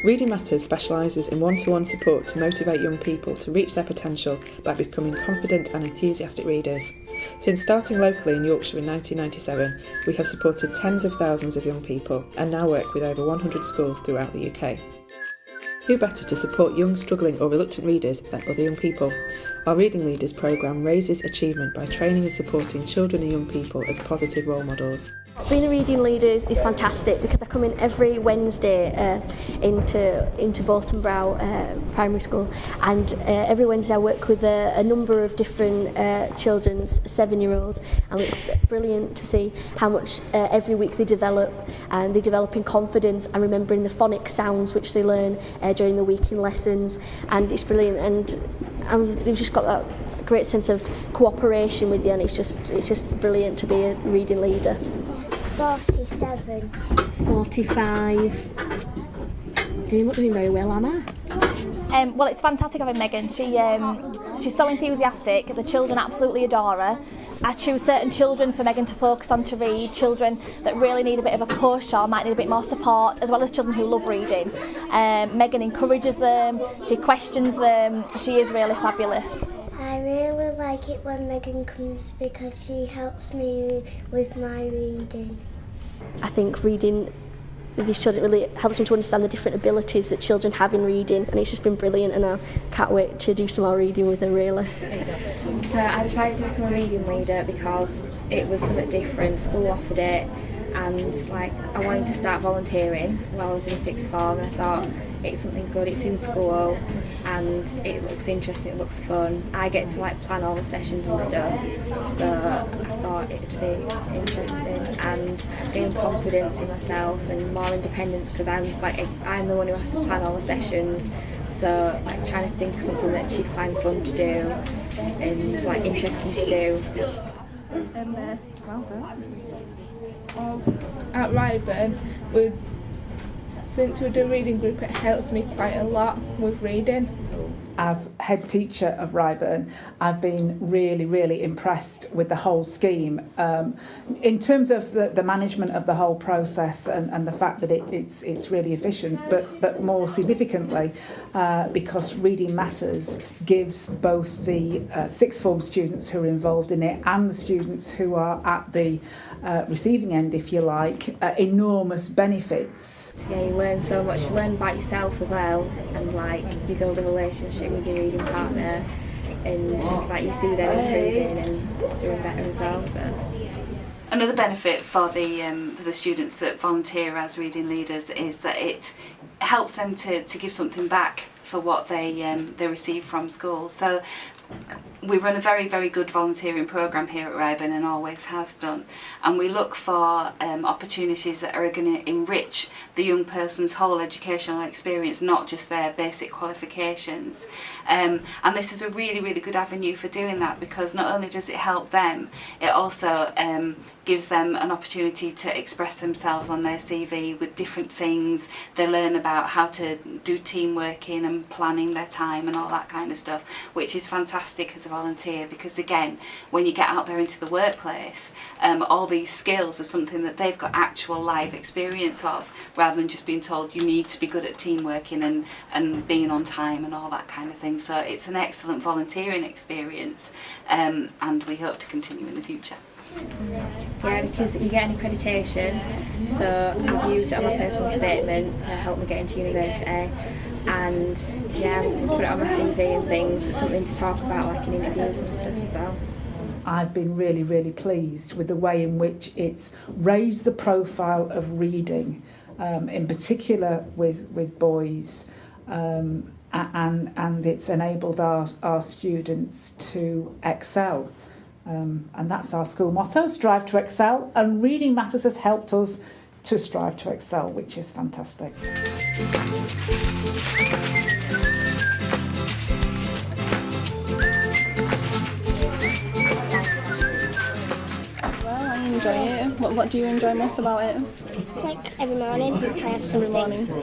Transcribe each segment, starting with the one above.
Reading Matters specialises in one-to-one support to motivate young people to reach their potential by becoming confident and enthusiastic readers. Since starting locally in Yorkshire in 1997, we have supported tens of thousands of young people and now work with over 100 schools throughout the UK. Who better to support young, struggling or reluctant readers than other young people? Our Reading Leaders programme raises achievement by training and supporting children and young people as positive role models. Being a reading leader is fantastic because I come in every Wednesday into Bolton Brow Primary School, and every Wednesday I work with a number of different children's 7-year-olds, and it's brilliant to see how much every week they develop, and they develop in confidence and remembering the phonic sounds which they learn during the week in lessons, and it's brilliant, and they've just got that great sense of cooperation with you, and it's just brilliant to be a reading leader. 47. It's 45. Doing very well, Anna. Well, it's fantastic having Megan. She's so enthusiastic. The children absolutely adore her. I choose certain children for Megan to focus on to read, children that really need a bit of a push or might need a bit more support, as well as children who love reading. Megan encourages them, she questions them, she is really fabulous. I really like it when Megan comes because she helps me with my reading. I think reading with these children really helps them to understand the different abilities that children have in reading, and it's just been brilliant, and I can't wait to do some more reading with her, really. So I decided to become a reading leader because it was something different, school offered it, and I wanted to start volunteering while I was in sixth form, and I thought it's something good, it's in school and it looks interesting, it looks fun. I get to plan all the sessions and stuff, so I thought it'd be interesting and gain confidence in myself and more independence, because I'm the one who has to plan all the sessions, so trying to think of something that she'd find fun to do and interesting to do. Well done. At Ryburn, since we're doing reading group, it helps me quite a lot with reading. As head teacher of Ryburn, I've been really impressed with the whole scheme. In terms of the management of the whole process and the fact that it's really efficient, but more significantly, because Reading Matters gives both the sixth form students who are involved in it and the students who are at the receiving end, if you like, enormous benefits. Yeah, you learn so much. You learn about yourself as well, and you build a relationship with your reading partner, and you see them improving and doing better as well. So. Another benefit for the students that volunteer as reading leaders is that it helps them to give something back for what they receive from school. So we run a very good volunteering programme here at Ryburn and always have done, and we look for opportunities that are going to enrich the young person's whole educational experience, not just their basic qualifications, and this is a really good avenue for doing that, because not only does it help them, it also gives them an opportunity to express themselves on their CV with different things. They learn about how to do team working and planning their time and all that kind of stuff, which is fantastic as a volunteer, because again, when you get out there into the workplace, all these skills are something that they've got actual live experience of, rather than just being told you need to be good at team working and being on time and all that kind of thing. So it's an excellent volunteering experience, and we hope to continue in the future. Yeah, because you get an accreditation, so I've used it on my personal statement to help me get into university, and yeah, put it on my CV and things. It's something to talk about in interviews and stuff as well. I've been really pleased with the way in which it's raised the profile of reading, in particular with boys, and it's enabled our students to excel. And that's our school motto, strive to excel, and Reading Matters has helped us to strive to excel, which is fantastic. Well, I enjoy it. What do you enjoy most about it? Every morning, I have something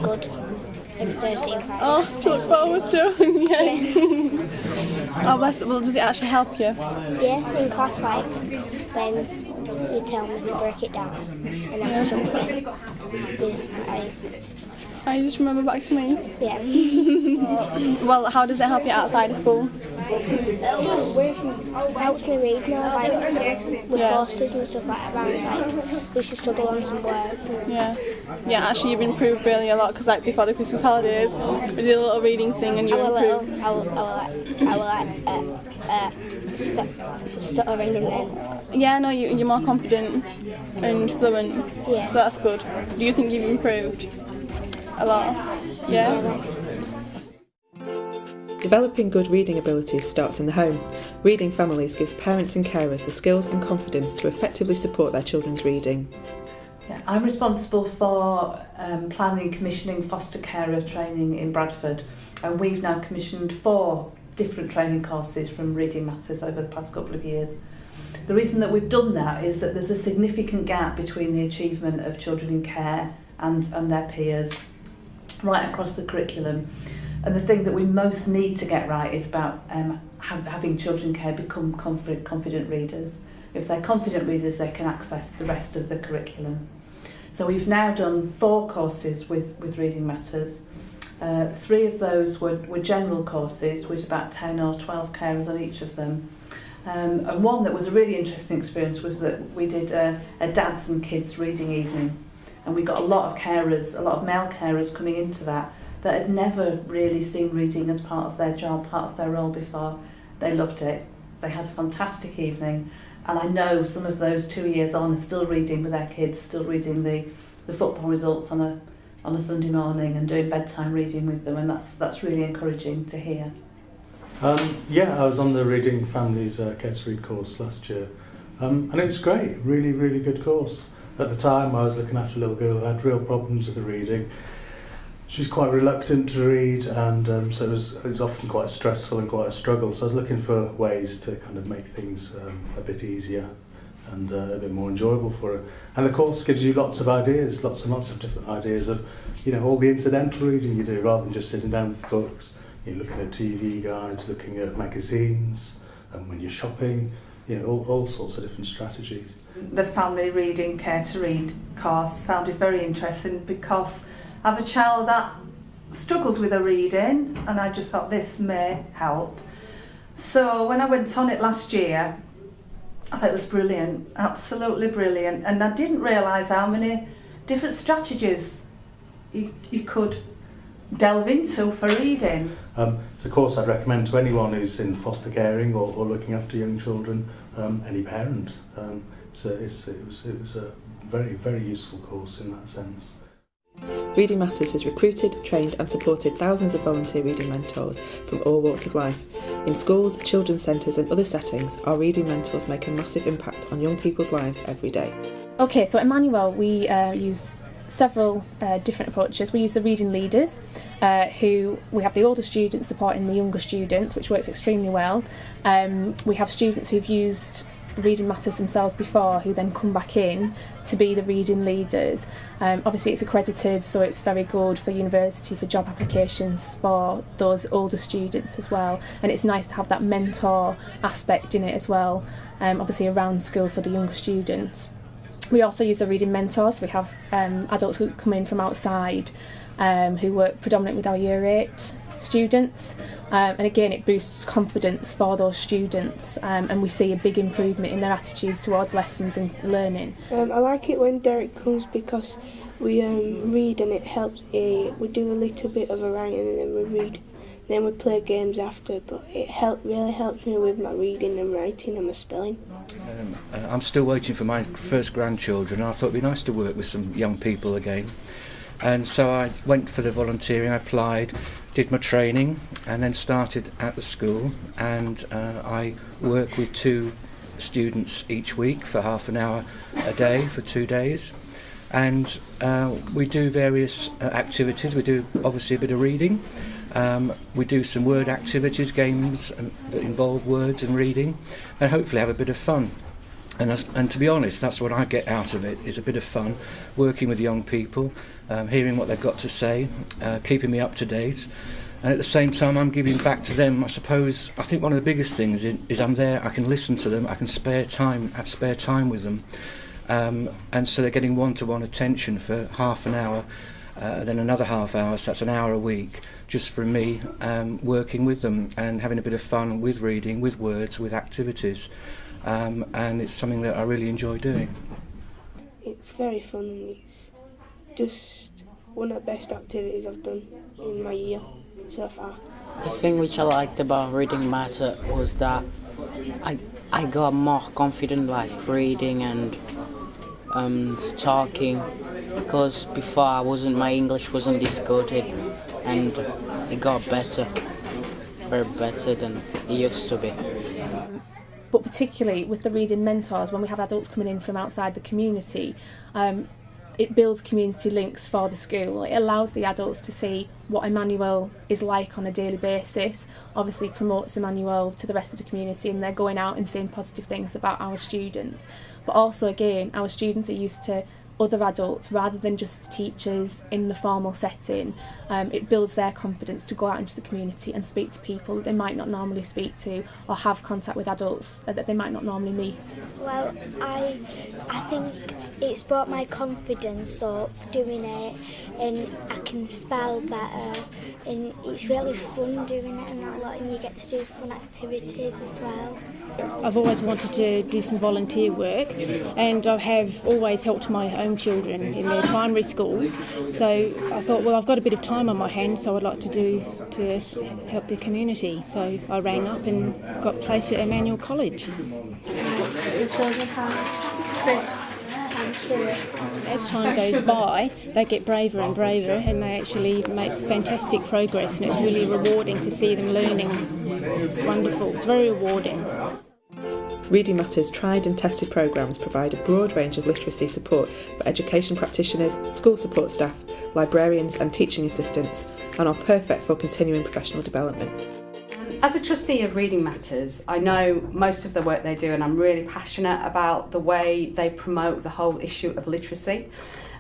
good. Every Thursday and Friday. Oh, to look forward to. Yeah. Oh, bless it. Well, does it actually help you? Yeah, in class, when you tell me to break it down and I'm struggling, I just remember back to me. Yeah. Well, how does it help you outside of school? It just helps me read more, like with posters and stuff like around, like we should struggle on some words. Yeah, actually you've improved really a lot, because like before the Christmas holidays we did a little reading thing and you improved. Stuttering and then. Yeah, no, you're more confident and fluent, so that's good. Do you think you've improved a lot? Yeah? Developing good reading abilities starts in the home. Reading Families gives parents and carers the skills and confidence to effectively support their children's reading. Yeah, I'm responsible for planning and commissioning foster carer training in Bradford, and we've now commissioned 4 different training courses from Reading Matters over the past couple of years. The reason that we've done that is that there's a significant gap between the achievement of children in care and their peers right across the curriculum. And the thing that we most need to get right is about having children in care become confident readers. If they're confident readers, they can access the rest of the curriculum. So we've now done 4 courses with Reading Matters. 3 of those were general courses with about 10 or 12 carers on each of them. And one that was a really interesting experience was that we did a dads and kids reading evening. And we got a lot of carers, a lot of male carers coming into that had never really seen reading as part of their job, part of their role before. They loved it. They had a fantastic evening. And I know some of those 2 years on are still reading with their kids, still reading the football results on a Sunday morning and doing bedtime reading with them, and that's really encouraging to hear. Yeah, I was on the Reading Families Care to Read course last year, and it was great, really, really good course. At the time I was looking after a little girl who had real problems with the reading. She's quite reluctant to read, and so it was often quite stressful and quite a struggle, so I was looking for ways to kind of make things a bit easier and a bit more enjoyable for her. And the course gives you lots of ideas, lots and lots of different ideas of, all the incidental reading you do rather than just sitting down with books. You're looking at TV guides, looking at magazines, and when you're shopping, all sorts of different strategies. The Family Reading Care to Read course sounded very interesting because I have a child that struggled with her reading, and I just thought this may help. So when I went on it last year, I thought it was brilliant, absolutely brilliant, and I didn't realise how many different strategies you could delve into for reading. It's a course I'd recommend to anyone who's in foster caring or looking after young children, any parent. So it was a very, very useful course in that sense. Reading Matters has recruited, trained and supported thousands of volunteer reading mentors from all walks of life. In schools, children's centres and other settings, our reading mentors make a massive impact on young people's lives every day. Okay, so at Emmanuel we use several different approaches. We use the reading leaders, who we have the older students supporting the younger students, which works extremely well. We have students who've used Reading Matters themselves before, who then come back in to be the reading leaders. Obviously it's accredited, so it's very good for university, for job applications for those older students as well, and it's nice to have that mentor aspect in it as well, obviously around school for the younger students. We also use the reading mentors. We have adults who come in from outside, who work predominantly with our Year 8 students, and again it boosts confidence for those students, and we see a big improvement in their attitudes towards lessons and learning. I like it when Derek comes because we read and it helps. We do a little bit of a writing and then we read, then we play games after, but it really helps me with my reading and writing and my spelling. I'm still waiting for my first grandchildren. I thought it'd be nice to work with some young people again. And so I went for the volunteering, I applied, did my training and then started at the school, and I work with 2 students each week for half an hour a day for 2 days, and we do various activities. We do obviously a bit of reading, we do some word activities, games that involve words and reading, and hopefully have a bit of fun. And to be honest, that's what I get out of it, is a bit of fun, working with young people, hearing what they've got to say, keeping me up to date, and at the same time I'm giving back to them. I suppose, I think one of the biggest things is I'm there, I can listen to them, I can have spare time with them, and so they're getting one-to-one attention for half an hour, then another half hour, so that's an hour a week, just for me working with them and having a bit of fun with reading, with words, with activities. And it's something that I really enjoy doing. It's very fun and it's just one of the best activities I've done in my year so far. The thing which I liked about Reading Matter was that I got more confident like reading and talking, because before my English wasn't this good, and it got better, very better than it used to be. But particularly with the reading mentors, when we have adults coming in from outside the community, it builds community links for the school. It allows the adults to see what Emmanuel is like on a daily basis, obviously promotes Emmanuel to the rest of the community, and they're going out and saying positive things about our students. But also, again, our students are used to other adults rather than just teachers in the formal setting. It builds their confidence to go out into the community and speak to people that they might not normally speak to, or have contact with adults that they might not normally meet. Well, I think it's brought my confidence up doing it, and I can spell better, and it's really fun doing it and you get to do fun activities as well. I've always wanted to do some volunteer work, and I have always helped my own children in their primary schools, so I thought, well, I've got a bit of time on my hands, so I'd like to help the community. So I rang up and got placed at Emmanuel College. The children have groups. As time goes by, they get braver and braver, and they actually make fantastic progress, and it's really rewarding to see them learning. It's wonderful, it's very rewarding. Reading Matters tried and tested programmes provide a broad range of literacy support for education practitioners, school support staff, librarians and teaching assistants, and are perfect for continuing professional development. As a trustee of Reading Matters, I know most of the work they do, and I'm really passionate about the way they promote the whole issue of literacy.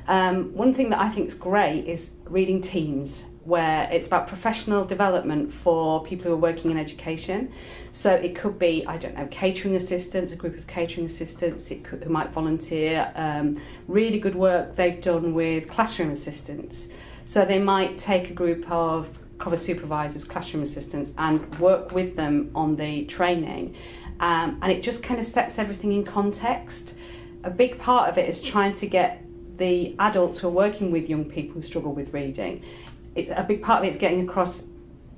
One thing that I think is great is reading teams, where it's about professional development for people who are working in education. So it could be, catering assistants, a group of catering assistants who might volunteer. Really good work they've done with classroom assistants. So they might take a group of cover supervisors, classroom assistants, and work with them on the training. And it just kind of sets everything in context. A big part of it is trying to get the adults who are working with young people who struggle with reading. A big part of it is getting across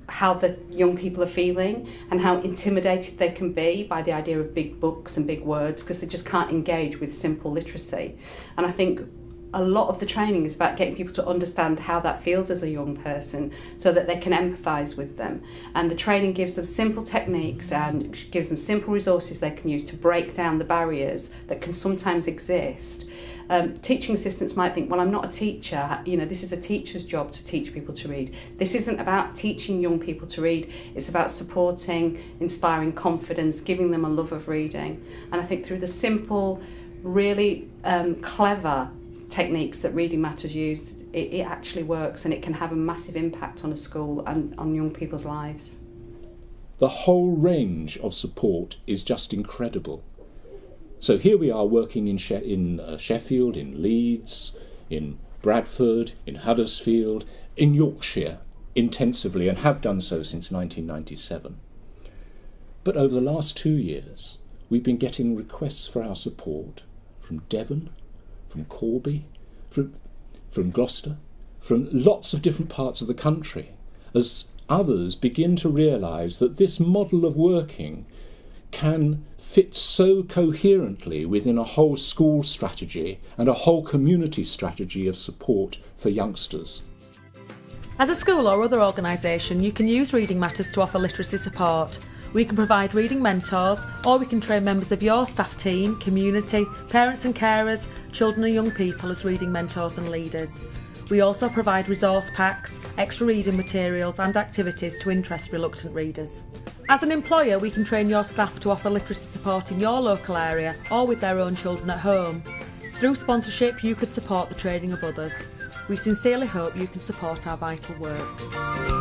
how the young people are feeling and how intimidated they can be by the idea of big books and big words, because they just can't engage with simple literacy. And I think a lot of the training is about getting people to understand how that feels as a young person so that they can empathise with them. And the training gives them simple techniques and gives them simple resources they can use to break down the barriers that can sometimes exist. Teaching assistants might think, well, I'm not a teacher, this is a teacher's job to teach people to read. This isn't about teaching young people to read, it's about supporting, inspiring confidence, giving them a love of reading. And I think through the simple, really clever techniques that Reading Matters use, it actually works, and it can have a massive impact on a school and on young people's lives. The whole range of support is just incredible. So here we are working in Sheffield, in Leeds, in Bradford, in Huddersfield, in Yorkshire intensively, and have done so since 1997. But over the last 2 years, we've been getting requests for our support from Devon, from Corby, from Gloucester, from lots of different parts of the country, as others begin to realise that this model of working can fit so coherently within a whole school strategy and a whole community strategy of support for youngsters. As a school or other organisation, you can use Reading Matters to offer literacy support. We can provide reading mentors, or we can train members of your staff team, community, parents and carers, children and young people as reading mentors and leaders. We also provide resource packs, extra reading materials and activities to interest reluctant readers. As an employer, we can train your staff to offer literacy support in your local area or with their own children at home. Through sponsorship, you could support the training of others. We sincerely hope you can support our vital work.